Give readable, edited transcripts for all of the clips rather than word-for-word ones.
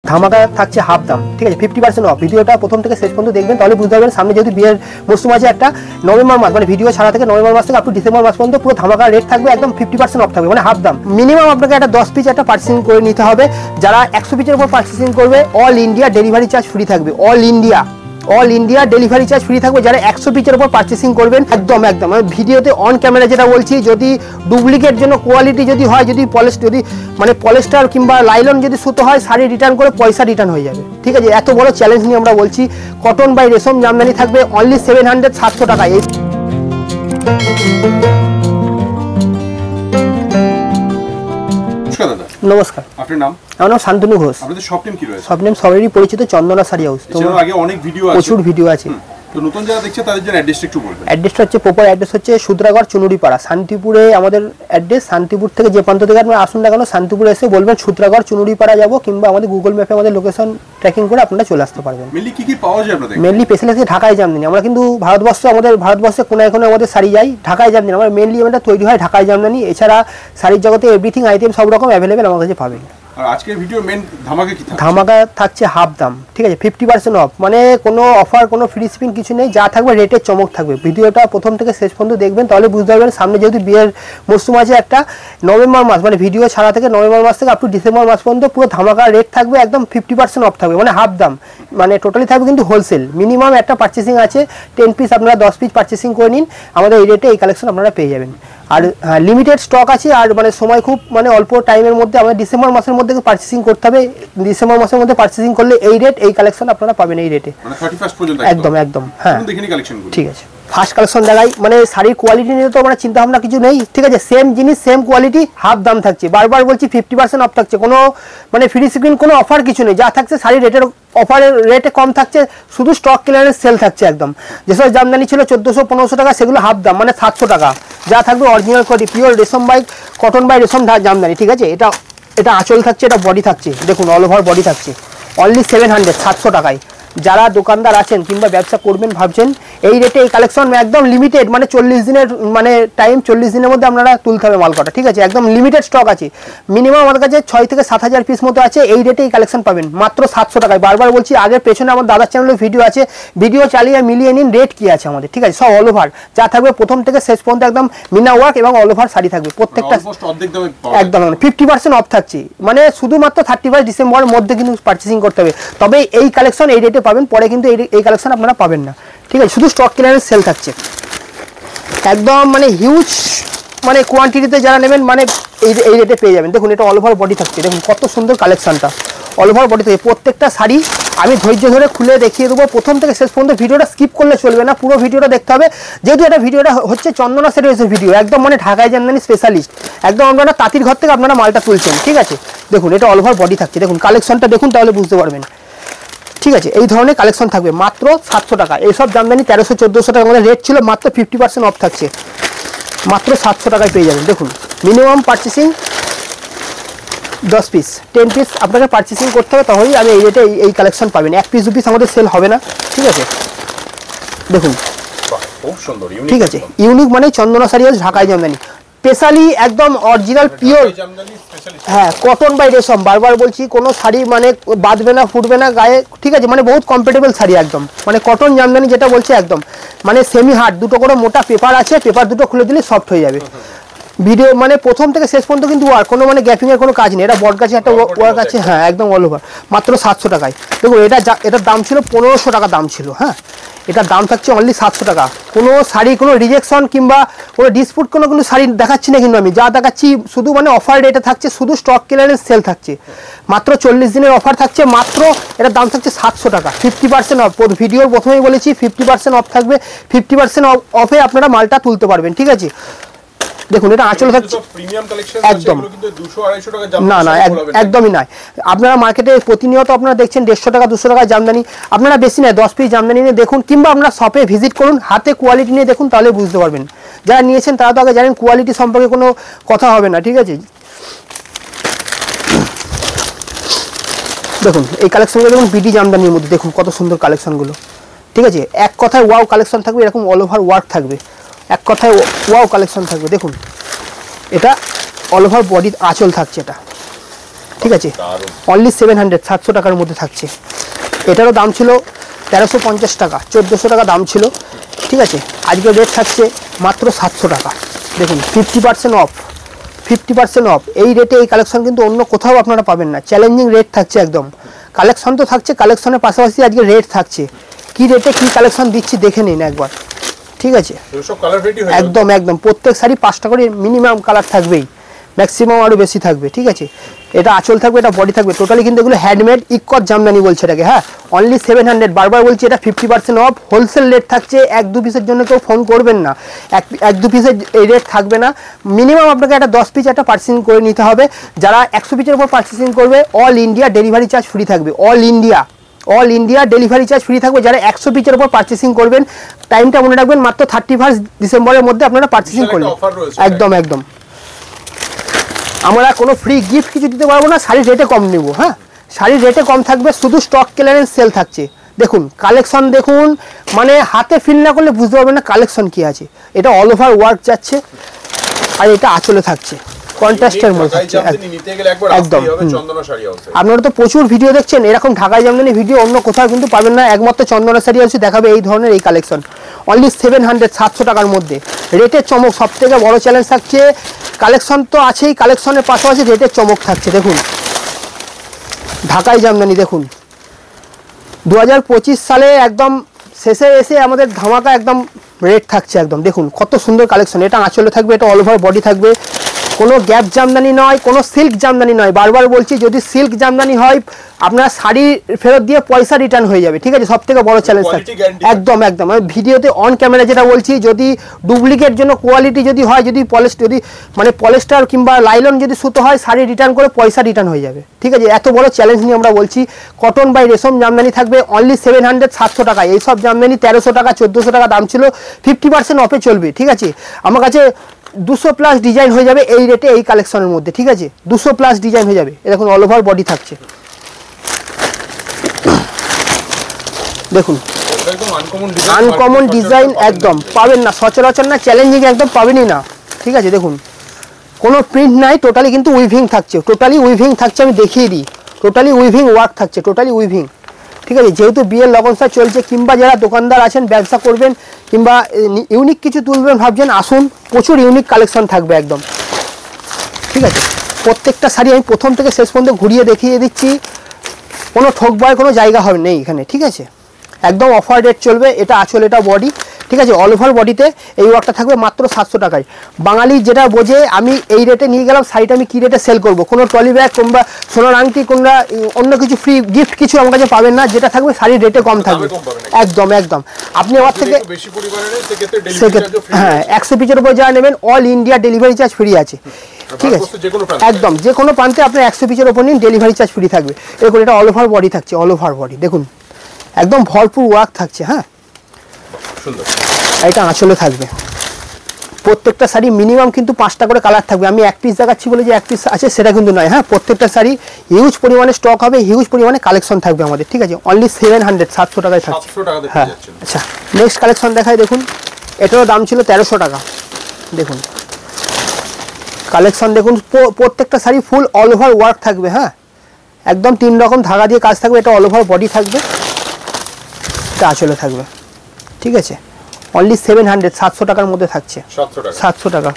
ধামাকা থাকছে হাফ দাম, ঠিক আছে 50% অফ। ভিডিওটা প্রথম থেকে শেষ পর্যন্ত দেখবেন, তাহলে বুঝতে পারবেন সামনে যেহেতু বিয়ের মরশুম আছে একটা, নভেম্বর মাস মানে ভিডিও ছাড়া থেকে নভেম্বর মাস থেকে আপ টু ডিসেম্বর মাস পর্যন্ত পুরো ধামাকা রেট থাকবে, একদম 50% অফ থাকবে, মানে হাফ দাম। মিনিমাম আপনাকে একটা 10 পিস একটা পার্চেসিং করে নিতে হবে। যারা 100 পিসের উপর পার্চেসিং করবে all India delivery charge free থাকবে, all India delivery charge free থাকবে যারা 100 পিসের উপর পার্চেসিং করবেন। একদম ভিডিওতে অন ক্যামেরা যেটা বলছি, যদি ডুপ্লিকেট জন্য কোয়ালিটি যদি হয়, যদি পলিস্টার কিংবা লাইলন যদি সুতো হয়, শাড়ি রিটার্ন করে পয়সা রিটার্ন হয়ে যাবে, ঠিক আছে। এত বড় চ্যালেঞ্জ নিয়ে আমরা বলছি। কটন বাই রেশম জামদানি থাকবে অনলি 700 টাকায়। নমস্কার, আপনার নাম? আমার নাম শান্তনু ঘোষ। আপনাদের শপ নেম কি রয়েছে? শপ নেম সবারই পরিচিত চন্দনা শাড়ি হাউস। তো আগে অনেক ভিডিও আছে, প্রচুর ভিডিও আছে। তো নতুন যারা দেখছে তাদের জন্য অ্যাড্রেসটা একটু বলবেন। অ্যাড্রেসটা হচ্ছে প্রপার অ্যাড্রেস হচ্ছে সুদ্রাগড় চুনুরিপাড়া, শান্তিপুরে আমাদের অ্যাড্রেস। শান্তিপুর থেকে যে প্রান্ত থেকে আপনারা আসুন না কেন, শান্তিপুরে এসে বলবেন সুদ্রাগড় চুনুরিপাড়া যাবো, কিংবা আমাদের গুগল ম্যাপে আমাদের লোকেশন ট্র্যাকিং করে আপনারা চলে আসতে পারবেন। মেনলি কি পাওয়া যায় আপনাদের? মেনলি স্পেশালি ঢাকায় জামদানি। আমরা কিন্তু ভারতবর্ষে কোনায় কোনায় আমাদের শাড়ি যাই, ঢাকায় জামদানি আমরা মেনলি আমরা তৈরি হয় ঢাকায় জামদানি। এছাড়া শাড়ির জগতে এভরিথিং আইটেম সব রকম অ্যাভেলেবেল আমার কাছে পাবেন। আর আজকের ভিডিও মেন ধামাকা কি থাকছে? ধামাকা থাকছে হাফ দাম, ঠিক আছে 50% অফ, মানে কোনো অফার কোনো ফ্রি শিপিং কিছু নেই, যা থাকবে রেটের চমক থাকবে। ভিডিওটা প্রথম থেকে শেষ পর্যন্ত দেখবেন, তাহলে বুঝতে পারবেন সামনে যেহেতু বিয়ের মরশুম আছে একটা, নভেম্বর মাস মানে ভিডিও ছাড়া থেকে নভেম্বর মাস থেকে আপ টু ডিসেম্বর মাস পর্যন্ত পুরো ধামাকা রেট থাকবে, একদম 50% অফ থাকবে, মানে হাফ দাম, মানে টোটালি থাকবে কিন্তু হোলসেল। মিনিমাম একটা পার্চেসিং আছে 10 পিস, আপনারা 10 পিস পার্চেসিং করে নিন, আমাদের এই রেটে এই কালেকশন আপনারা পেয়ে যাবেন। আর লিমিটেড স্টক আছে, আর মানে সময় খুব অল্প টাইমের মধ্যে, আমাদের ডিসেম্বর মাসের মধ্যে পার্চেসিং করতে হবে। ডিসেম্বর মাসের মধ্যে পার্চেসিং করলে এই রেট এই কালেকশন আপনারা পাবেন এই রেটে, মানে 31 পর্যন্ত। একদম হ্যাঁ, দেখিনি কালেকশনগুলো, ঠিক আছে। ফার্স্ট কালেকশন দেখাই, মানে শাড়ির কোয়ালিটি নিয়ে তো আমরা চিন্তা ভাবনা কিছু নেই, ঠিক আছে। সেম জিনিস সেম কোয়ালিটি হাফ দাম থাকছে, বারবার বলছি 50% অফ থাকছে, কোনো ফ্রি শিপিং কোনো অফার কিছু নেই, যা থাকছে শাড়ির রেটের অফারের রেটে কম থাকছে, শুধু স্টক ক্লিয়ারেন্স সেল থাকছে একদম। যেসব জামদানি ছিল 1400-1500 টাকা, সেগুলো হাফ দাম মানে 700 টাকা, যা থাকবে অরিজিনাল কোয়ালিটি পিওর রেশম বাই কটন বাই রেশম জামদানি, ঠিক আছে। এটা আঁচল থাকছে, এটা বডি থাকছে, দেখুন অল ওভার বডি থাকছে অনলি 700 টাকায়। যারা দোকানদার আছেন কিংবা ব্যবসা করবেন ভাবছেন, এই রেটে এই কালেকশন একদম লিমিটেড, মানে 40 দিনের টাইম, 40 দিনের মধ্যে আপনারা তুলতে হবে মাল কটা, ঠিক আছে। একদম লিমিটেড স্টক আছে, মিনিমাম আমাদের কাছে 6 থেকে 7,000 পিস মতো আছে। এই রেটে এই কালেকশন পাবেন মাত্র 700 টাকায়। বারবার বলছি, আগের পেছনে আমার দাদার চ্যানেলে ভিডিও আছে, ভিডিও চালিয়ে মিলিয়ে নিন রেট কি আছে আমাদের, ঠিক আছে। সব অল ওভার যা থাকবে প্রথম থেকে শেষ পর্যন্ত একদম মিনা ওয়ার্ক এবং অল ওভার শাড়ি থাকবে প্রত্যেকটা, একদম 50% অফ থাকছে, মানে শুধুমাত্র 31 ডিসেম্বরের মধ্যে কিন্তু পার্চেসিং করতে হবে, তবে এই কালেকশন এই রেটে পাবেন, পরে কিন্তু এই কালেকশন আপনারা পাবেন না, ঠিক আছে। শুধু স্টক ক্লিয়ারেন্স সেল থাকছে একদম, হিউজ কোয়ান্টিটিতে যারা নেবেন এই রেটে পেয়ে যাবেন। দেখুন এটা অল ওভার বডি থাকছে, দেখুন কত সুন্দর কালেকশনটা, অল ওভার বডি থাকে। প্রত্যেকটা শাড়ি আমি ধৈর্য ধরে খুলে দেখিয়ে দেবো প্রথম থেকে শেষ পর্যন্ত। ভিডিওটা স্কিপ করলে চলবে না, পুরো ভিডিওটা দেখতে হবে, যেহেতু এটা ভিডিওটা হচ্ছে চন্দনা সেটের ভিডিও, একদম ঢাকায় জামদানি স্পেশালিস্ট, একদম আপনারা তাঁতির ঘর থেকে আপনারা মালটা তুলছেন, ঠিক আছে। দেখুন এটা অল ওভার বডি থাকছে, দেখুন কালেকশনটা দেখুন, তাহলে বুঝতে পারবেন, ঠিক আছে। এই ধরনের কালেকশন থাকবে মাত্র 700 টাকা। এইসব জামদানি 1300-1400 টাকা আমাদের রেট ছিল, মাত্র 50% অফ থাকছে, মাত্র 700 টাকায় পেয়ে যাবেন। দেখুন মিনিমাম পার্চেসিং 10 পিস 10 পিস আপনাকে পার্চেসিং করতে হবে, তাহলেই আমি এই রেটে এই কালেকশন পাবেন। 1 পিস 2 পিস আমাদের সেল হবে না, ঠিক আছে। দেখুন খুব সুন্দর, ঠিক আছে, ইউনিক মানে চন্দনা শাড়ি হাউস ঢাকায় জামদানি স্পেশালি, একদম অরিজিনাল পিওর, হ্যাঁ কটন বাই রেশম। বারবার বলছি, কোনো শাড়ি বাঁধবে না, ফুটবে না গায়ে, ঠিক আছে, বহুত কমফোর্টেবল শাড়ি একদম, কটন জামদানি যেটা বলছে একদম, সেমি হার্ড, দুটো করে মোটা পেপার আছে, পেপার দুটো খুলে দিলে সফট হয়ে যাবে। ভিডিও প্রথম থেকে শেষ পর্যন্ত কিন্তু ওয়ার্ক, কোনো গ্যাপিং এর কোনো কাজ নেই। এটা বট গাছে একটা ওয়ার্ক আছে, হ্যাঁ একদম অল ওভার, মাত্র 700 টাকায়। দেখুন এটার দাম ছিল 1500 টাকা দাম ছিল, হ্যাঁ এটার দাম থাকছে অনলি 700 টাকা। কোনো শাড়ি কোনো রিজেকশন কিংবা কোনো ডিসপুট কোনো শাড়ি দেখাচ্ছি না, কিন্তু আমি যা দেখাচ্ছি শুধু অফার রেটে থাকছে, শুধু স্টক ক্লিয়ারেন্স সেল থাকছে, মাত্র 40 দিনের অফার থাকছে, মাত্র এটার দাম থাকছে 700 টাকা, 50% অফ। ভিডিওর প্রথমেই বলেছি 50% অফ থাকবে, 50% অফে আপনারা মালটা তুলতে পারবেন, ঠিক আছে। দেখুন এটা আঁচল থাকছে একদম, না একদমই নয়। আপনারা মার্কেটে প্রতিনিয়ত আপনারা দেখছেন 150 টাকা 200 টাকা জামদানি, আপনারা বেশি নয় 10 পিস জামদানি নিয়ে দেখুন, কিংবা আপনারা শপে ভিজিট করুন, হাতে কোয়ালিটি নিয়ে দেখুন, তাহলে বুঝতে পারবেন। যারা নিয়েছেন তারা তো আগে জানেন, কোয়ালিটি সম্পর্কে কোনো কথা হবে না, ঠিক আছে। দেখুন এই কালেকশনগুলো দেখুন, বিডি জামদানির মধ্যে দেখুন কত সুন্দর কালেকশনগুলো, ঠিক আছে। এক কথায় ওয়াও কালেকশন থাকবে, এরকম অল ওভার ওয়ার্ক থাকবে, এক কথায় ওয়াও কালেকশন থাকবে। দেখুন এটা অল ওভার বডি আঁচল থাকছে, এটা ঠিক আছে, অনলি 700, 700 টাকার মধ্যে থাকছে। এটারও দাম ছিল 1350 টাকা, 1400 টাকা দাম ছিল, ঠিক আছে। আজকের রেট থাকছে মাত্র 700 টাকা। দেখুন 50% অফ, 50% অফ। এই রেটে এই কালেকশন কিন্তু অন্য কোথাও আপনারা পাবেন না। চ্যালেঞ্জিং রেট থাকছে একদম। কালেকশন তো থাকছে, কালেকশনের পাশাপাশি আজকে রেট থাকছে। কি রেটে কি কালেকশন দিচ্ছি দেখে নিন একবার, ঠিক আছে। একদম একদম প্রত্যেক শাড়ি 5টা করে মিনিমাম কালার থাকবেই, ম্যাক্সিমাম আরও বেশি থাকবে, ঠিক আছে। এটা আঁচল থাকবে, এটা বডি থাকবে, টোটালি কিন্তু এগুলো হ্যান্ডমেড ইক্কত জামদানি বলছে এটাকে, হ্যাঁ। অনলি 700, বারবার বলছি এটা 50% অফ। হোলসেল রেট থাকছে। 1-2 পিসের জন্য কেউ ফোন করবেন না, 1-2 পিসের এই রেট থাকবে না। মিনিমাম আপনাকে একটা 10 পিস একটা পার্চেসিং করে নিতে হবে। যারা 100 পিসের উপর পার্চেসিং করবে all India delivery charge free থাকবে, all India delivery charge free থাকবে। যারা 100 পিসের উপর পার্চেসিং করবেন, টাইমটা মনে রাখবেন, মাত্র 31 ডিসেম্বরের মধ্যে আপনারা পার্চেসিং করবেন। একদম একদম। আমরা কোনো ফ্রি গিফট কিছু দিতে পারবো না, শাড়ির রেটে কম নেব, হ্যাঁ। শাড়ির রেটে কম থাকবে, শুধু স্টক ক্লিয়ারেন্স সেল থাকছে। দেখুন কালেকশন দেখুন, মানে হাতে ফিল না করলে বুঝতে পারবেন না কালেকশন কি আছে। এটা অল ওভার ওয়ার্ক যাচ্ছে, আর এটা আঁচলে থাকছে, কন্ট্রাস্টের মধ্যে থাকছে একদম। আপনারা তো প্রচুর ভিডিও দেখছেন, এরকম ঢাকাই জামদানি ভিডিও অন্য কোথাও কিন্তু পাবেন না, একমাত্র চন্দনা শাড়ি হাউসে দেখাবে এই ধরনের এই কালেকশন। অনলি 700, 700 টাকার মধ্যে। রেটের চমক সব থেকে বড় চ্যালেঞ্জ থাকছে। কালেকশন তো আছেই, কালেকশনের পাশাপাশি রেটের চমক থাকছে। দেখুন ঢাকাই জামদানি, দেখুন 2025 সালে একদম শেষে এসে আমাদের ধামাকা একদম রেট থাকছে একদম। দেখুন কত সুন্দর কালেকশন। এটা আঁচলে থাকবে, এটা অল ওভার বডি থাকবে। কোনো গ্যাপ জামদানি নয়, কোনো সিল্ক জামদানি নয়। বারবার বলছি, যদি সিল্ক জামদানি হয় আপনার শাড়ি ফেরত দিয়ে পয়সা রিটার্ন হয়ে যাবে, ঠিক আছে। সব থেকে বড় চ্যালেঞ্জ থাকছে একদম একদম। আমি ভিডিওতে অন ক্যামেরা যেটা বলছি, যদি ডুপ্লিকেট জন্য কোয়ালিটি যদি হয়, যদি মানে পলিস্টার কিংবা লাইলন যদি সুতো হয়, শাড়ি রিটার্ন করে পয়সা রিটার্ন হয়ে যাবে, ঠিক আছে। এত বড় চ্যালেঞ্জ নিয়ে আমরা বলছি। কটন বাই রেশম জামদানি থাকবে অনলি 700, 700 টাকা। এইসব জামদানি 1300 টাকা, 1400 টাকা দাম ছিল, 50% অফে চলবে, ঠিক আছে। আমার কাছে 200+ ডিজাইন হয়ে যাবে এই রেটে এই কালেকশনের মধ্যে, ঠিক আছে। 200+ ডিজাইন হয়ে যাবে। দেখুন অল ওভার বডি থাকছে, দেখুন আনকমন ডিজাইন একদম পাবেন না, সচরাচর না, চ্যালেঞ্জিং একদম পাবেনই না, ঠিক আছে। দেখুন কোনো প্রিন্ট নাই, টোটালি কিন্তু উইভিং থাকছে, টোটালি উইভিং থাকছে। আমি দেখিয়ে দিই, টোটালি উইভিং ওয়ার্ক থাকছে, টোটালি উইভিং, ঠিক আছে। যেহেতু বিয়ের লগনসা চলছে, কিংবা যারা দোকানদার আছেন ব্যবসা করবেন, কিংবা ইউনিক কিছু তুলবেন ভাবছেন, আসুন, প্রচুর ইউনিক কালেকশন থাকবে একদম, ঠিক আছে। প্রত্যেকটা শাড়ি আমি প্রথম থেকে শেষ পর্যন্ত ঘুরিয়ে দেখিয়ে দিচ্ছি, কোনো ঠকবার কোনো জায়গা হবে নেই এখানে, ঠিক আছে। একদম অফার রেট চলবে। এটা আঁচল, এটা বডি, ঠিক আছে। অল ওভার বডিতে এই ওয়ার্কটা থাকবে মাত্র 700 টাকায়। বাঙালি যেটা বোঝে, আমি এই রেটে নিয়ে গেলাম শাড়িটা আমি কী রেটে সেল করবো। কোনো ট্রলি ব্যাগ কিংবা সোনার আংটি কিংবা অন্য কিছু ফ্রি গিফট কিছু আমার কাছে পাবেন না। যেটা থাকবে শাড়ির রেটে কম থাকবে একদম একদম। আপনি আমার থেকে হ্যাঁ 100 পিসের উপর যা নেবেন all India delivery charge free আছে, ঠিক আছে। একদম যে কোনো প্রান্তে আপনি 100 পিসের ওপর নিন, ডেলিভারি চার্জ ফ্রি থাকবে। এরকম এটা অল ওভার বডি থাকছে, অল ওভার বডি দেখুন একদম ভরপুর ওয়ার্ক থাকছে, হ্যাঁ। এটা আঁচলে থাকবে। প্রত্যেকটা শাড়ি মিনিমাম কিন্তু 5টা করে কালার থাকবে। আমি এক পিস দেখাচ্ছি বলে যে এক পিস আছে সেটা কিন্তু নয়, হ্যাঁ। প্রত্যেকটা শাড়ি হিউজ পরিমাণে স্টক হবে, হিউজ পরিমাণে কালেকশন থাকবে আমাদের, ঠিক আছে। অনলি 700, 700 টাকায় থাকছে, হ্যাঁ। আচ্ছা নেক্সট কালেকশন দেখাই, দেখুন এটারও দাম ছিল 1300 টাকা। দেখুন কালেকশন দেখুন, প্রত্যেকটা শাড়ি ফুল অল ওভার ওয়ার্ক থাকবে, হ্যাঁ। একদম 3 রকম ধাগা দিয়ে কাজ থাকবে। এটা অল ওভার বডি থাকবে, এটা আঁচলে থাকবে, ঠিক আছে। অনলি 700, 700 টাকার মধ্যে থাকছে, 700 টাকা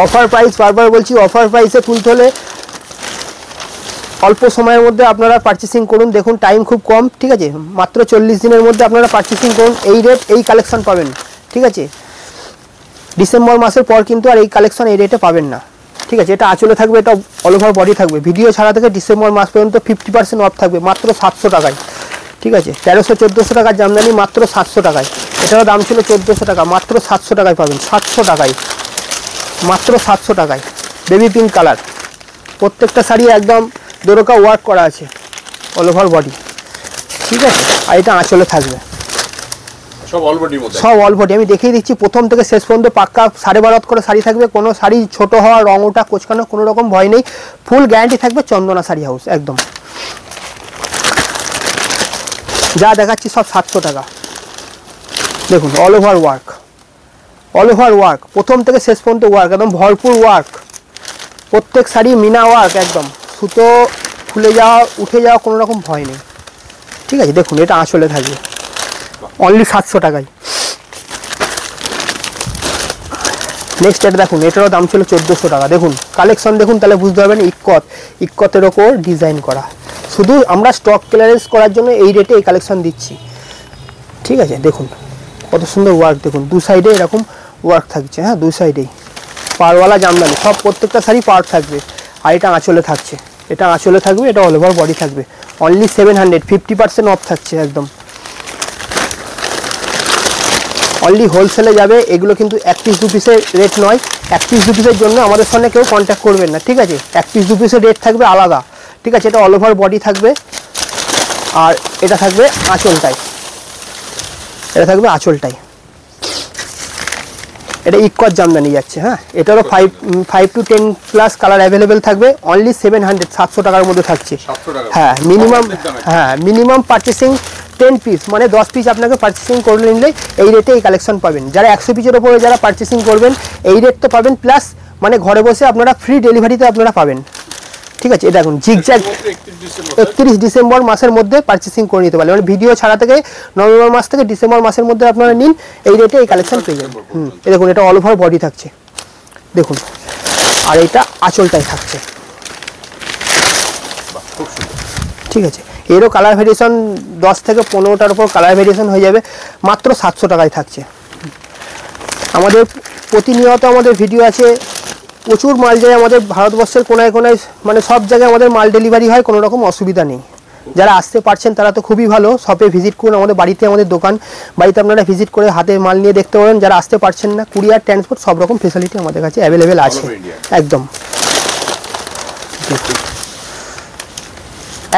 অফার প্রাইস। বারবার বলছি অফার প্রাইসে তুলতে হলে অল্প সময়ের মধ্যে আপনারা পারচেসিং করুন। দেখুন টাইম খুব কম, ঠিক আছে। মাত্র 40 দিনের মধ্যে আপনারা পারচেসিং করুন। এই রেট এই কালেকশন পাবেন, ঠিক আছে। ডিসেম্বর মাসের পর কিন্তু আর এই কালেকশন এই রেটে পাবেন না, ঠিক আছে। এটা আঁচলে থাকবে, এটা অল ওভার বডি থাকবে। ভিডিও ছাড়া থেকে ডিসেম্বর মাস পর্যন্ত 50% অফ থাকবে মাত্র 700 টাকায়, ঠিক আছে। 1300-1400 টাকার জামদানি মাত্র 700 টাকায়। এটারও দাম ছিল 1400 টাকা, মাত্র 700 টাকায় পাবেন, 700 টাকায়, মাত্র 700 টাকায়। বেবি পিঙ্ক কালার, প্রত্যেকটা শাড়ি একদম দোরকা ওয়ার্ক করা আছে, অল ওভার বডি, ঠিক আছে। আর এটা আঁচলে থাকবে, সব অল বডি। আমি দেখিয়ে দিচ্ছি প্রথম থেকে শেষ পর্যন্ত পাক্কা 12.5 করে শাড়ি থাকবে। কোনো শাড়ি ছোট হওয়া, রং ওটা, কোচকানো কোনো রকম ভয় নেই। ফুল গ্যারান্টি থাকবে চন্দনা শাড়ি হাউস একদম। যা দেখাচ্ছি সব 700 টাকা। দেখুন all over work, all over work, প্রথম থেকে শেষ পর্যন্ত ওয়ার্ক, একদম ভরপুর ওয়ার্ক, প্রত্যেক শাড়ি মিনা ওয়ার্ক, একদম সুতো খুলে যাওয়া উঠে যাওয়া কোনো রকম ভয় নেই। ঠিক আছে, দেখুন এটা আঁচলে থাকবে অনলি 700 টাকায়। নেক্সট এটা দেখুন, এটারও দাম ছিল 1400 টাকা। দেখুন কালেকশন দেখুন, তাহলে বুঝতে পারবেন ইক্কতের ওপর ডিজাইন করা। শুধু আমরা স্টক ক্লিয়ারেন্স করার জন্য এই রেটে এই কালেকশন দিচ্ছি। ঠিক আছে, দেখুন কত সুন্দর ওয়ার্ক, দেখুন দু সাইডে এরকম ওয়ার্ক থাকছে। হ্যাঁ, দুই সাইডেই পাড়ওয়ালা জামদানি, সব প্রত্যেকটা শাড়ি পাড় থাকবে। আর এটা আঁচলে থাকছে, এটা আঁচলে থাকবে, এটা অল ওভার বডি থাকবে। অনলি 700, 50% অফ থাকছে একদম। অনলি হোলসেলে যাবে এগুলো, কিন্তু 1 পিস 2 পিসের রেট নয়। 1 পিস 2 পিসের জন্য আমাদের সঙ্গে কেউ কন্ট্যাক্ট করবেন না। ঠিক আছে, 1 পিস 2 পিসের রেট থাকবে আলাদা। ঠিক আছে, এটা অল ওভার বডি থাকবে। আর এটা থাকবে আঁচলটাই, এটা থাকবে আঁচলটাই। এটা ইক্কত জামদানি যাচ্ছে। হ্যাঁ, এটারও 5 to 10 প্লাস কালার অ্যাভেলেবেল থাকবে। অনলি 700, 700 টাকার মধ্যে থাকছে। হ্যাঁ, মিনিমাম পারচেসিং 10 পিস, মানে 10 পিস আপনাকে পারচেসিং করে নিলে এই রেটে এই কালেকশন পাবেন। যারা 100 পিসের ওপরে যারা পারচেসিং করবেন এই রেট তো পাবেন, প্লাস মানে ঘরে বসে আপনারা ফ্রি ডেলিভারিতে আপনারা পাবেন। ঠিক আছে, এটা দেখুন জিগজ্যাগ 31 ডিসেম্বর মাসের মধ্যে পারচেসিং করে নিতে পারবেন। মানে ভিডিও ছাড়া থেকে নভেম্বর মাস থেকে ডিসেম্বর মাসের মধ্যে আপনারা নিন, এই রেটে এই কালেকশন পেয়ে যাবেন। এই দেখুন এটা অল ওভার বডি থাকছে, দেখুন। আর এটা আঁচলটাই থাকছে। ঠিক আছে, এরও কালার ভেরিয়েশন 10 থেকে 15টার উপর কালার ভেরিয়েশন হয়ে যাবে। মাত্র 700 টাকায় থাকছে। আমাদের প্রতিনিয়ত আমাদের ভিডিও আছে, প্রচুর মাল যায় আমাদের ভারতবর্ষের কোনায় কোনায়, মানে সব জায়গায় আমাদের মাল ডেলিভারি হয়, কোনো রকম অসুবিধা নেই। যারা আসতে পারছেন তারা তো খুবই ভালো, শপে ভিজিট করুন, আমাদের বাড়িতে আমাদের দোকান, বাড়িতে আপনারা ভিজিট করে হাতে মাল নিয়ে দেখতে পারেন। যারা আসতে পারছেন না, কুরিয়ার, ট্রান্সপোর্ট সব রকম ফেসিলিটি আমাদের কাছে অ্যাভেলেবেল আছে একদম।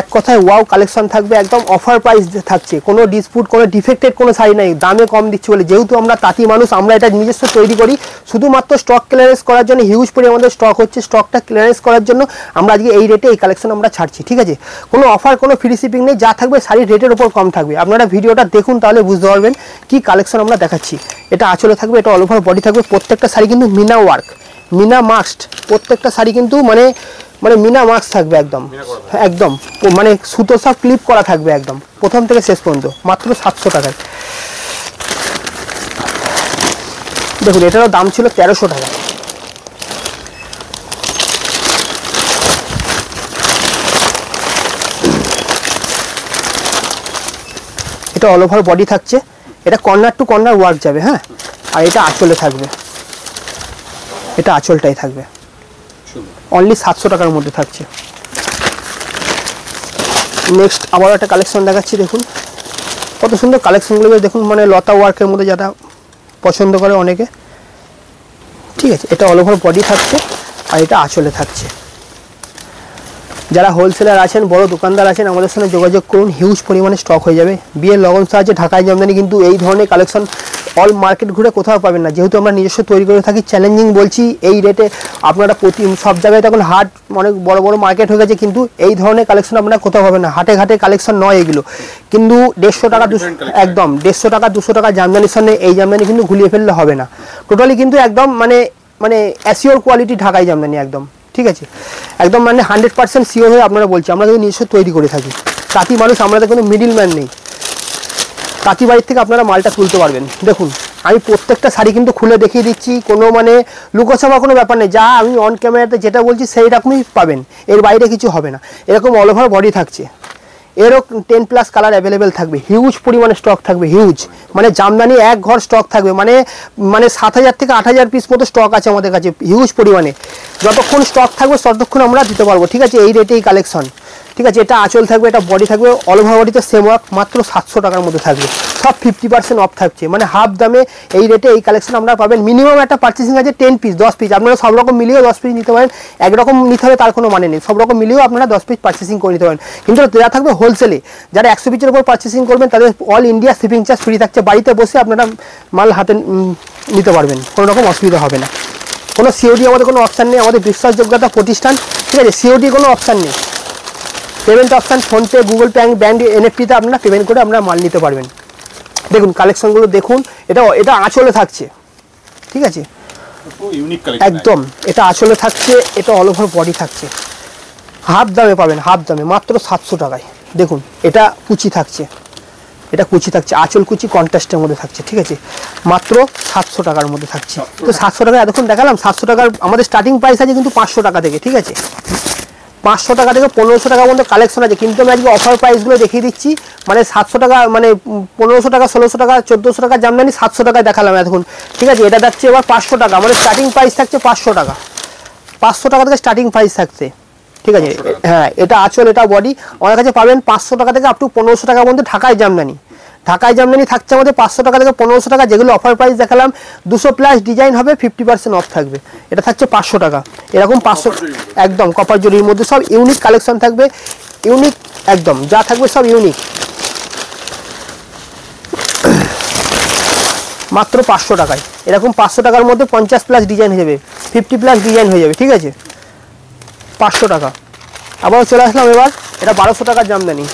এক কথায় ওয়াও কালেকশন থাকবে, একদম অফার প্রাইস থাকছে। কোনো ডিসপুট, কোনো ডিফেক্টেড কোনো শাড়ি নাই, দামে কম দিচ্ছি বলে। যেহেতু আমরা তাঁতি মানুষ, আমরা এটা নিজস্ব তৈরি করি, শুধুমাত্র স্টক ক্লিয়ারেন্স করার জন্য। হিউজ পরিমাণে আমাদের স্টক হচ্ছে, স্টকটা ক্লিয়ারেন্স করার জন্য আমরা আজকে এই রেটে এই কালেকশন আমরা ছাড়ছি। ঠিক আছে, কোনো অফার, কোনো ফ্রি শিপিং নেই, যা থাকবে শাড়ির রেটের উপর কম থাকবে। আপনারা ভিডিওটা দেখুন, তাহলে বুঝতে পারবেন কি কালেকশন আমরা দেখাচ্ছি। এটা আঁচলে থাকবে, এটা অল ওভার বডি থাকবে। প্রত্যেকটা শাড়ি কিন্তু মিনা ওয়ার্ক, মিনা মাস্ট। প্রত্যেকটা শাড়ি কিন্তু মানে মিনা মাস্ক থাকবে একদম, একদম মানে সুতো সব ক্লিপ করা থাকবে একদম প্রথম থেকে শেষ পর্যন্ত। মাত্র 700 টাকায়। দেখুন এটারও দাম ছিল 1300 টাকা। এটা অল ওভার বডি থাকছে, এটা কর্নার টু কর্নার ওয়ার্ক যাবে। হ্যাঁ, আর এটা আঁচলে থাকবে, এটা আঁচলটাই থাকবে। অনলি 700 টাকার মধ্যে থাকছে। নেক্সট আবার একটা কালেকশন দেখাচ্ছি, দেখুন কত সুন্দর কালেকশনগুলো দেখুন, মানে লতা ওয়ার্কের মধ্যে যারা পছন্দ করে অনেকে। ঠিক আছে, এটা অল ওভার বডি থাকছে, আর এটা আঁচলে থাকছে। যারা হোলসেলার আছেন, বড় দোকানদার আছেন, আমাদের সঙ্গে যোগাযোগ করুন, হিউজ পরিমাণে স্টক হয়ে যাবে। বিয়ের লগন সাহায্যে ঢাকায় জামদানি কিন্তু এই ধরনের কালেকশন অল মার্কেট ঘুরে কোথাও পাবেন না। যেহেতু আমরা নিজস্ব তৈরি করে থাকি, চ্যালেঞ্জিং বলছি, এই রেটে আপনারা সব জায়গায় তখন হাট, অনেক বড় বড় মার্কেট হয়ে গেছে, কিন্তু এই ধরনের কালেকশন আপনারা কোথাও পাবেন না। হাটে ঘাটে কালেকশন নয় এগুলো, কিন্তু 150 টাকা, একদম 150 টাকা 200 টাকা জামদানির সামনে এই জামদানি কিন্তু ঘুরিয়ে ফেললে হবে না। টোটালি কিন্তু একদম মানে অ্যাসিওর কোয়ালিটি ঢাকাই জামদানি একদম। ঠিক আছে, একদম মানে 100% সিওর হয়ে আপনারা বলছি, আমরা কিন্তু নিজস্ব তৈরি করে থাকি। তাঁতি মানুষ, আমাদের কোনো মিডিল ম্যান নেই। তাঁতি বাড়ির থেকে আপনারা মালটা তুলতে পারবেন। দেখুন আমি প্রত্যেকটা শাড়ি কিন্তু খুলে দেখিয়ে দিচ্ছি, কোনো মানে লুকোছাপা কোনো ব্যাপার নেই। যা আমি অন ক্যামেরাতে যেটা বলছি সেই রকমই পাবেন, এর বাইরে কিছু হবে না। এরকম অল ওভার বডি থাকছে, এরও 10 প্লাস কালার অ্যাভেলেবেল থাকবে। হিউজ পরিমাণে স্টক থাকবে, হিউজ মানে জামদানি এক ঘর স্টক থাকবে, মানে 7000 থেকে 8000 পিস মতো স্টক আছে আমাদের কাছে, হিউজ পরিমাণে। যতক্ষণ স্টক থাকবে ততক্ষণ আমরা দিতে পারবো। ঠিক আছে, এই রেটেই কালেকশন। ঠিক আছে, এটা আঁচল থাকবে, এটা বডি থাকবে, অল ওভার বডিতে সেম ওয়ার্ক। মাত্র 700 টাকার মধ্যে থাকবে, সব 50% অফ থাকছে, মানে হাফ দামে এই রেটে এই কালেকশন আমরা পাবেন। মিনিমাম একটা পার্চেসিং আছে 10 পিস, 10 পিস। আপনারা সব রকম মিলিয়েও 10 পিস নিতে পারেন, একরকম নিতে হবে তার কোনো মানে নেই। সব রকম মিলিয়েও আপনারা 10 পিস পার্চেসিং করে নিতে পারেন, কিন্তু দেওয়া থাকবে হোলসেলে। যারা 100 পিসের উপর পার্চেসিং করবেন তাদের all India shipping charge free থাকছে। বাড়িতে বসে আপনারা মাল হাতে নিতে পারবেন, কোনো রকম অসুবিধা হবে না। কোনো সিওডি আমাদের কোনো অপশান নেই, আমাদের বিশ্বাসযোগ্যতা প্রতিষ্ঠান। ঠিক আছে, সিওডি কোনো অপশান নেই। Payment option PhonePe, Google Pay, bank, এনএফটিতে আপনারা পেমেন্ট করে আপনারা মাল নিতে পারবেন। দেখুন কালেকশনগুলো দেখুন, এটা আঁচলে থাকছে। ঠিক আছে, পুরো ইউনিক কালেকশন একদম। এটা আঁচলে থাকছে, এটা অল ওভার বডি থাকছে, হাফ দামে পাবেন, হাফ দামে মাত্র 700 টাকায়। দেখুন এটা কুচি থাকছে, এটা কুচি থাকছে, আঁচল কুচি কন্ট্রাস্টের মধ্যে থাকছে, ঠিক আছে, মাত্র 700 টাকার মধ্যে থাকছে। তো 700 টাকা এতক্ষণ দেখালাম, 700 টাকার আমাদের স্টার্টিং প্রাইস আছে কিন্তু 500 টাকা থেকে, ঠিক আছে, 500 টাকা থেকে 1500 টাকা পর্যন্ত কালেকশন আছে। কিন্তু আমি আজকে অফার প্রাইসগুলো দেখিয়ে দিচ্ছি, মানে 700 টাকা, মানে 1500 টাকা, 1600 টাকা, 1400 টাকা জামদানি 700 টাকায় দেখালাম এতক্ষণ, ঠিক আছে। এটা যাচ্ছে এবার 500 টাকা, আমাদের স্টার্টিং প্রাইস থাকছে 500 টাকা, 500 টাকা থেকে স্টার্টিং প্রাইস থাকছে, ঠিক আছে। হ্যাঁ, এটা আঁচল, এটা বডি, আমাদের কাছে পাবেন 500 টাকা থেকে আপ টু 1500 টাকা পর্যন্ত ঢাকায় জামদানি। ঢাকায় জামদানি থাকছে আমাদের 500 টাকা থেকে 1500 টাকা, যেগুলো অফার প্রাইস দেখালাম 200 প্লাস ডিজাইন হবে, 50% অফ থাকবে। এটা থাকছে 500 টাকা, এরকম 500 একদম কপার জরির মধ্যে সব ইউনিক কালেকশন থাকবে, ইউনিক একদম, যা থাকবে সব ইউনিক, মাত্র 500 টাকায়। এরকম 500 টাকার মধ্যে 50 প্লাস ডিজাইন হয়ে যাবে, 50 প্লাস ডিজাইন হয়ে যাবে, ঠিক আছে, 500 টাকা। আবারও চলে আসলাম এবার, এটা 1200 টাকার জামদানি,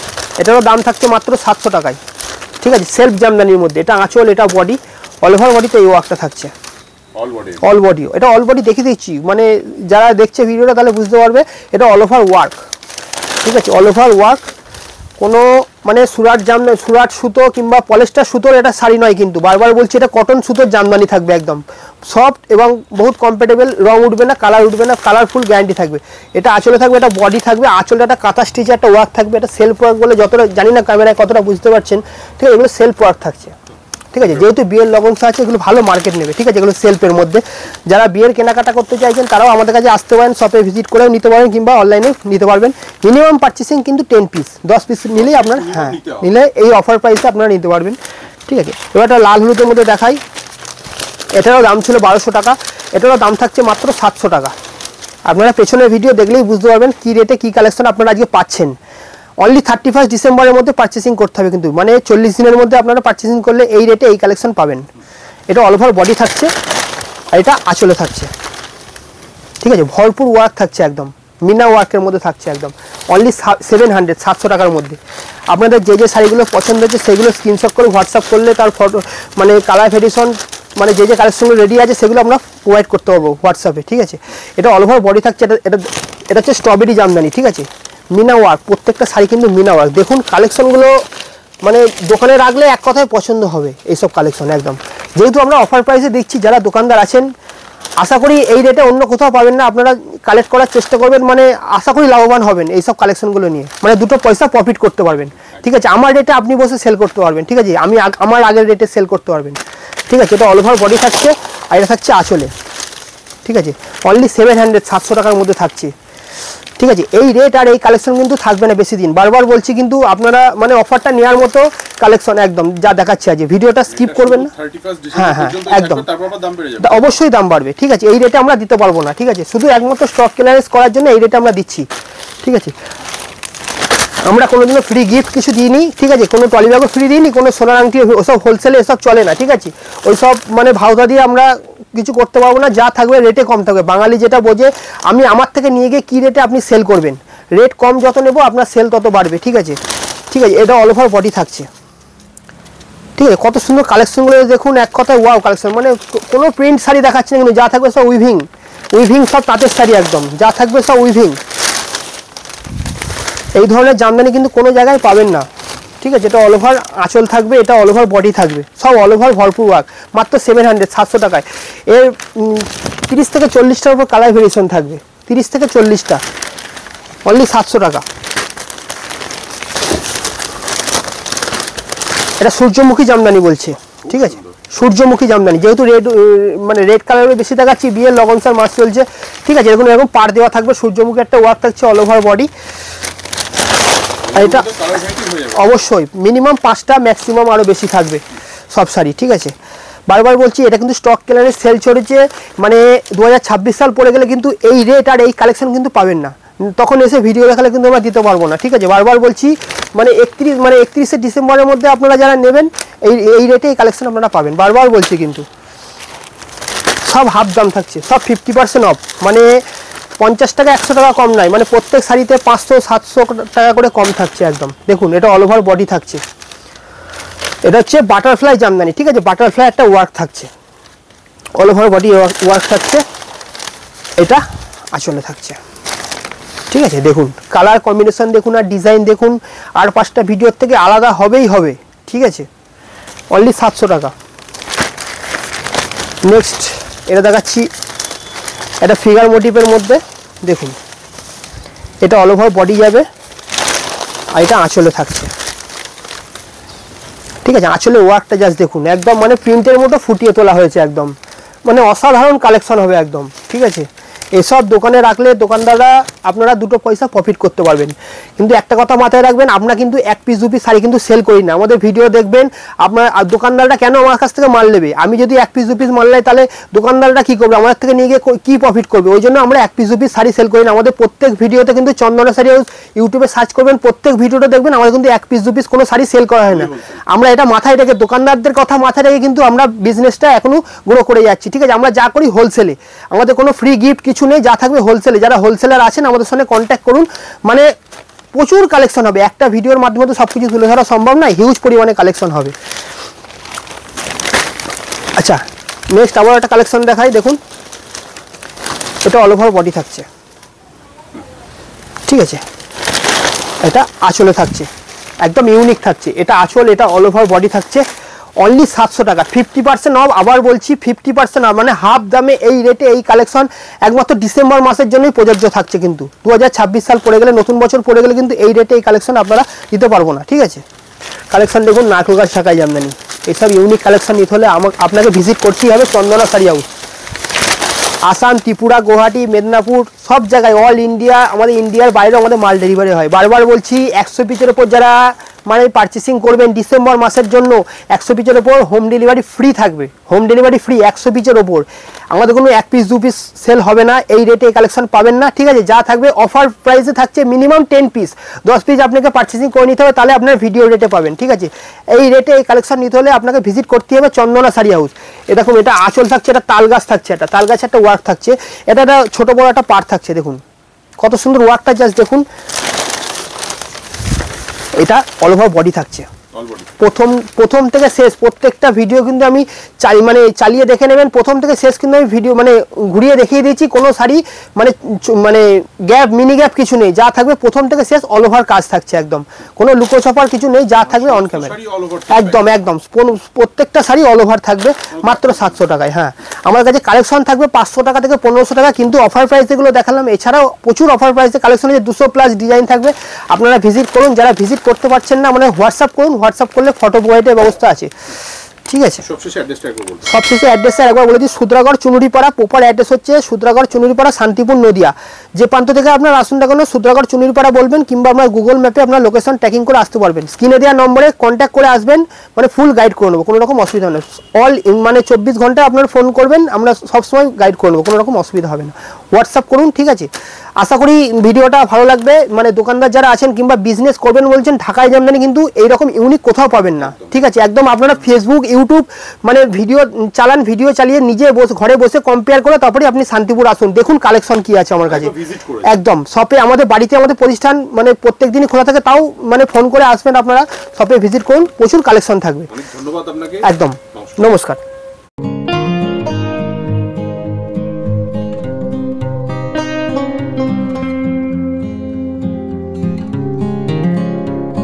এটারও দাম থাকছে মাত্র 700 টাকায়, ঠিক আছে, সেলফ জামদানির মধ্যে। এটা আঁচল, এটা বডি, অল ওভার বডিতে এই ওয়ার্কটা থাকছে, অল বডি। এটা অল বডি দেখে দিচ্ছি, মানে যারা দেখছে ভিডিওটা তাহলে বুঝতে পারবে এটা অল ওভার ওয়ার্ক, ঠিক আছে, অল ওভার ওয়ার্ক। কোনো মানে সুরাট জামদানি, সুরাট সুতো কিংবা পলিস্টার সুতোর এটা শাড়ি নয়, কিন্তু বারবার বলছি এটা কটন সুতোর জামদানি থাকবে, একদম সফট এবং বহুত কমফোর্টেবল, রং উঠবে না, কালার উঠবে না, কালারফুল গ্যারান্টি থাকবে। এটা আঁচলে থাকবে, এটা বডি থাকবে, আঁচলে একটা কাঁথা স্টিচে একটা ওয়ার্ক থাকবে, এটা সেলফ ওয়ার্ক বলে, যতটা জানি না ক্যামেরায় কতটা বুঝতে পারছেন, ঠিক আছে, এগুলো সেলফ ওয়ার্ক থাকছে, ঠিক আছে, যেহেতু বিয়ের লগনসা আছে এগুলো ভালো মার্কেট নেবে, ঠিক আছে, এগুলো সেলফের মধ্যে। যারা বিয়ের কেনাকাটা করতে চাইছেন তারাও আমাদের কাছে আসতে পারেন, শপে ভিজিট করেও নিতে পারেন কিংবা অনলাইনে নিতে পারবেন। মিনিমাম পারচেসিং কিন্তু 10 পিস, 10 পিস নিলেই আপনার, হ্যাঁ, নিলে এই অফার প্রাইসে আপনারা নিতে পারবেন, ঠিক আছে। এবার একটা লাল হলুদের মধ্যে দেখাই, এটারও দাম ছিল 1200 টাকা, এটারও দাম থাকছে মাত্র 700 টাকা। আপনারা পেছনের ভিডিও দেখলেই বুঝতে পারবেন কী রেটে কী কালেকশন আপনারা আজকে পাচ্ছেন। অনলি 31 ডিসেম্বরের মধ্যে পারচেসিং করতে হবে, কিন্তু মানে 40 দিনের মধ্যে আপনারা পারচেসিং করলে এই রেটে এই কালেকশন পাবেন। এটা অল ওভার বডি থাকছে, আর এটা আঁচলে থাকছে, ঠিক আছে, ভরপুর ওয়ার্ক থাকছে, একদম মিনা ওয়ার্কের মধ্যে থাকছে, একদম অনলি 700, 700 টাকার মধ্যে। আপনাদের যে যে শাড়িগুলো পছন্দ হচ্ছে সেগুলো স্ক্রিনশট করে হোয়াটসঅ্যাপ করলে তার ফটো, মানে কালার ভেরিয়েশন, মানে যে যে কালেকশনগুলো রেডি আছে সেগুলো আমরা প্রোভাইড করতে পারবো হোয়াটসঅ্যাপে, ঠিক আছে। এটা অল ওভার বডি থাকছে, এটা হচ্ছে স্ট্রবেরি জামদানি, ঠিক আছে, মিনা ওয়ার্ক, প্রত্যেকটা শাড়ি কিন্তু মিনা ওয়ার্ক। দেখুন কালেকশনগুলো, মানে দোকানে রাখলে এক কথায় পছন্দ হবে এইসব কালেকশন, একদম। যেহেতু আমরা অফার প্রাইসে দিচ্ছি, যারা দোকানদার আছেন আশা করি এই রেটে অন্য কোথাও পাবেন না, আপনারা কালেক্ট করার চেষ্টা করবেন, মানে আশা করি লাভবান হবেন এইসব কালেকশনগুলো নিয়ে, মানে দুটো পয়সা প্রফিট করতে পারবেন, ঠিক আছে। আমার রেটে আপনি বসে সেল করতে পারবেন, ঠিক আছে, আমি আমার আগের রেটে সেল করতে পারবেন, ঠিক আছে। এটা অল ওভার বডি থাকছে, আর এটা থাকছে আঁচলে, ঠিক আছে, অনলি 700, 700 টাকার মধ্যে থাকছে, ঠিক আছে। এই রেট আর এই কালেকশন কিন্তু থাকবে না বেশি দিন, বারবার বলছি, কিন্তু আপনারা মানে অফারটা নেওয়ার মতো কালেকশন, একদম যা দেখাচ্ছি আজ, ভিডিওটা স্কিপ করবেন না, হ্যাঁ হ্যাঁ একদম, অবশ্যই দাম বাড়বে, ঠিক আছে। এই রেটে আমরা দিতে পারবো না, ঠিক আছে, শুধু একমাত্র স্টক ক্লিয়ারেন্স করার জন্য এই রেটে আমরা দিচ্ছি, ঠিক আছে। আমরা কোনোদিনও ফ্রি গিফট কিছু দিইনি, ঠিক আছে, কোনো টলি ব্যাগও ফ্রি দিইনি, কোনো সোনার আংটি ওসব হোলসেলে এসব চলে না, ঠিক আছে, ওইসব মানে ভাওতা দিয়ে আমরা কিছু করতে পারবো না, যা থাকবে রেটে কম থাকবে। বাঙালি যেটা বোঝে, আমি আমার থেকে নিয়ে গিয়ে কী রেটে আপনি সেল করবেন, রেট কম যত নেবো আপনার সেল তত বাড়বে, ঠিক আছে, ঠিক আছে। এটা অল ওভার বডি থাকছে, ঠিক আছে, কত সুন্দর কালেকশনগুলো দেখুন, এক কথায় ওয়াও কালেকশন, মানে কোনো প্রিন্ট শাড়ি দেখাচ্ছে না, কিন্তু যা থাকবে সব উইভিং, উইভিং সব তাঁতের শাড়ি, একদম যা থাকবে সব উইভিং। এই ধরনের জামদানি কিন্তু কোনো জায়গায় পাবেন না, ঠিক আছে। এটা অল ওভার আঁচল থাকবে, এটা অল ওভার বডি থাকবে, সব অল ওভার ভরপুর ওয়ার্ক, মাত্র 700, 700 টাকায়। এর 30 থেকে 40টার উপর কালার ভেরিয়েশন থাকবে, 30 থেকে 40টা, অনলি 700 টাকা। এটা সূর্যমুখী জামদানি বলছে, ঠিক আছে, সূর্যমুখী জামদানি, যেহেতু রেড, মানে রেড কালারের বেশি দেখাচ্ছি, বিয়ের লগনসার মাস চলছে, ঠিক আছে, এরকম এরকম পার দেওয়া থাকবে, সূর্যমুখী একটা ওয়ার্ক থাকছে অল ওভার বডি। আর এটা অবশ্যই মিনিমাম 5টা, ম্যাক্সিমাম আরও বেশি থাকবে সব শাড়ি, ঠিক আছে। বারবার বলছি, এটা কিন্তু স্টক ক্লিয়ারেন্স সেল চলেছে, মানে 2026 সাল পড়ে গেলে কিন্তু এই রেট আর এই কালেকশন কিন্তু পাবেন না, তখন এসে ভিডিও দেখালে কিন্তু আমরা দিতে পারবো না, ঠিক আছে। বারবার বলছি, মানে 31শে ডিসেম্বরের মধ্যে আপনারা যারা নেবেন এই রেটে এই কালেকশন আপনারা পাবেন, বারবার বলছি। কিন্তু সব হাফ দাম থাকছে, সব 50% অফ, মানে 50 টাকা 100 টাকা কম নাই, মানে প্রত্যেক শাড়িতে 500-700 টাকা করে কম থাকছে, একদম। দেখুন এটা অল ওভার বডি থাকছে, এটা হচ্ছে বাটারফ্লাই জামদানি, ঠিক আছে, বাটারফ্লাই একটা ওয়ার্ক থাকছে, অল ওভার বডি ওয়ার্ক থাকছে, এটা আঁচলে থাকছে। ঠিক আছে, দেখুন কালার কম্বিনেশন দেখুন আর ডিজাইন দেখুন, আর 5টা ভিডিওর থেকে আলাদা হবেই হবে। ঠিক আছে, অনলি 700 টাকা। নেক্সট এটা দেখাচ্ছি, এটা ফিগার মোটিভের মধ্যে দেখুন, এটা অল ওভার বডি যাবে আর এটা আঁচলে থাকছে। ঠিক আছে, আঁচলে ওয়ার্কটা জাস্ট দেখুন, একদম মানে প্রিন্টের মতো ফুটিয়ে তোলা হয়েছে, একদম মানে অসাধারণ কালেকশন হবে একদম। ঠিক আছে, এসব দোকানে রাখলে দোকানদাররা আপনারা 2 পয়সা প্রফিট করতে পারবেন। কিন্তু একটা কথা মাথায় রাখবেন, আমরা কিন্তু 1 পিস 2 পিস শাড়ি কিন্তু সেল করি না। আমাদের ভিডিও দেখবেন, আপনার দোকানদাররা কেন আমার কাছ থেকে মাল নেবে? আমি যদি 1 পিস 2 পিস মাল নেই, তাহলে দোকানদাররা কী করবে? আমাদের থেকে নিয়ে গিয়ে কী প্রফিট করবে? ওই জন্য আমরা 1 পিস 2 পিস শাড়ি সেল করি না। আমাদের প্রত্যেক ভিডিওতে কিন্তু চন্দনা শাড়ি হাউস ইউটিউবে সার্চ করবেন, প্রত্যেক ভিডিওটা দেখবেন, আমাদের কিন্তু 1 পিস 2 পিস কোনো শাড়ি সেল করা হয় না। আমরা এটা মাথায় রেখে, দোকানদারদের কথা মাথায় রেখে কিন্তু আমরা বিজনেসটা এখনও গ্রো করে যাচ্ছি। ঠিক আছে, আমরা যা করি হোলসেলে, আমাদের কোনো ফ্রি গিফট কিছু নেই, যা থাকবে হোলসেলে। যারা হোলসেলার আছেন আমাদের সঙ্গে কন্ট্যাক্ট করুন, মানে প্রচুর কালেকশন হবে। একটা ভিডিওর মাধ্যমে তো সব কিছু তুলে ধরা সম্ভব নয়, হিউজ পরিমাণে কালেকশন হবে। আচ্ছা, নেক্সট আবার একটা কালেকশন দেখাই, দেখুন এটা অল ওভার বডি থাকছে। ঠিক আছে, এটা আঁচলে থাকছে, একদম ইউনিক থাকছে। এটা আঁচল, এটা অল ওভার বডি থাকছে, অনলি 700 টাকা। 50% অফ, আবার বলছি 50% অফ, মানে হাফ দামে এই রেটে এই কালেকশন একমাত্র ডিসেম্বর মাসের জন্যই প্রযোজ্য থাকছে। কিন্তু 2026 সাল পড়ে গেলে, নতুন বছর পড়ে গেলে কিন্তু এই রেটে এই কালেকশন আপনারা দিতে পারবো না। ঠিক আছে, কালেকশন দেখুন, নারকেল গাছ ঢাকাই জামদানি, এইসব ইউনিক কালেকশন নিতে হলে আপনাকে ভিজিট করতেই হবে চন্দনা শাড়ি হাউস। আসাম, ত্রিপুরা, গুয়াহাটি, মেদিনীপুর, সব জায়গায় অল ইন্ডিয়া, আমাদের ইন্ডিয়ার বাইরেও আমাদের মাল ডেলিভারি হয়। বারবার বলছি, 100 পিসের ওপর যারা মানে পারচেসিং করবেন ডিসেম্বর মাসের জন্য, 100 পিসের ওপর হোম ডেলিভারি ফ্রি থাকবে। হোম ডেলিভারি ফ্রি 100 পিসের ওপর। আমাদের কোনো 1 পিস 2 পিস সেল হবে না, এই রেটে এই কালেকশন পাবেন না। ঠিক আছে, যা থাকবে অফার প্রাইসে থাকছে, মিনিমাম 10 পিস, 10 পিস আপনাকে পারচেসিং করে নিতে হবে, তাহলে আপনার ভিডিও রেটে পাবেন। ঠিক আছে, এই রেটে এই কালেকশন নিতে হলে আপনাকে ভিজিট করতে হবে চন্দনা শাড়ি হাউস। এ দেখুন, এটা আঁচল থাকছে, এটা তাল গাছ থাকছে, এটা তাল গাছে একটা ওয়ার্ক থাকছে, এটা একটা ছোট বড় একটা পার্ট থাকছে। দেখুন কত সুন্দর ওয়ার্কটা, জাস্ট দেখুন। এটা অল ওভার বডি থাকছে, প্রথম থেকে শেষ প্রত্যেকটা ভিডিও কিন্তু আমি চালিয়ে দেখে নেবেন। প্রথম থেকে শেষ কিন্তু আমি ভিডিও মানে ঘুরিয়ে দেখিয়ে দিয়েছি, কোনো শাড়ি মানে গ্যাপ, মিনি গ্যাপ কিছু নেই, যা থাকবে প্রথম থেকে শেষ অল ওভার কাজ থাকছে, একদম কোনো লুকো ছাপার কিছু নেই, যা থাকবে অন ক্যামেরা, একদম একদম প্রত্যেকটা শাড়ি অল ওভার থাকবে মাত্র 700 টাকায়। হ্যাঁ, আমার কাছে কালেকশন থাকবে 500 টাকা থেকে 1500 টাকা, কিন্তু অফার প্রাইস যেগুলো দেখালাম, এছাড়াও প্রচুর অফার প্রাইসে কালেকশন আছে, 200+ ডিজাইন থাকবে। আপনারা ভিজিট করুন, যারা ভিজিট করতে পারছেন না মানে হোয়াটসঅ্যাপ করুন, হোয়াটসঅ্যাপ করলে ফটো প্রোভাইডের ব্যবস্থা আছে। ঠিক আছে, সবশেষে অ্যাড্রেসটা একবার বলে দিই, সুদ্রাগড় চুনুরিপাড়া, প্রপার অ্যাড্রেস হচ্ছে সুদ্রাগড় চুনুরিপাড়া, শান্তিপুর, নদিয়া। যে প্রান্ত থেকে আপনার আসুন না কেন, সুদ্রাগড় চুনুরিপাড়া বলবেন, কিংবা আপনার গুগল ম্যাপে আপনার লোকেশন ট্র্যাকিং করে আসতে পারবেন। স্ক্রিনে দেওয়া নম্বরে কন্ট্যাক্ট করে আসবেন, মানে ফুল গাইড করে নেবো, কোনো রকম অসুবিধা নেই। অল মানে 24 ঘন্টা আপনার ফোন করবেন, আমরা সবসময় গাইড করে নেবো, কোনো রকম অসুবিধা হবে না। হোয়াটসঅ্যাপ করুন। ঠিক আছে, আশা করি ভিডিওটা ভালো লাগবে। মানে দোকানদার যারা আছেন কিংবা বিজনেস করবেন বলছেন, ঢাকায় জামদানি কিন্তু এইরকম ইউনিক কোথাও পাবেন না। ঠিক আছে, একদম আপনারা ফেসবুক, ইউটিউব মানে ভিডিও চালান, ভিডিও চালিয়ে নিজে ঘরে বসে কম্পেয়ার করে তারপরে আপনি শান্তিপুর আসুন, দেখুন কালেকশন কি আছে আমার কাছে। একদম শপে, আমাদের বাড়িতে আমাদের প্রতিষ্ঠান মানে প্রত্যেক দিনই খোলা থাকে, তাও মানে ফোন করে আসবেন আপনারা, শপে ভিজিট করুন, প্রচুর কালেকশন থাকবে। ধন্যবাদ আপনাকে, একদম নমস্কার।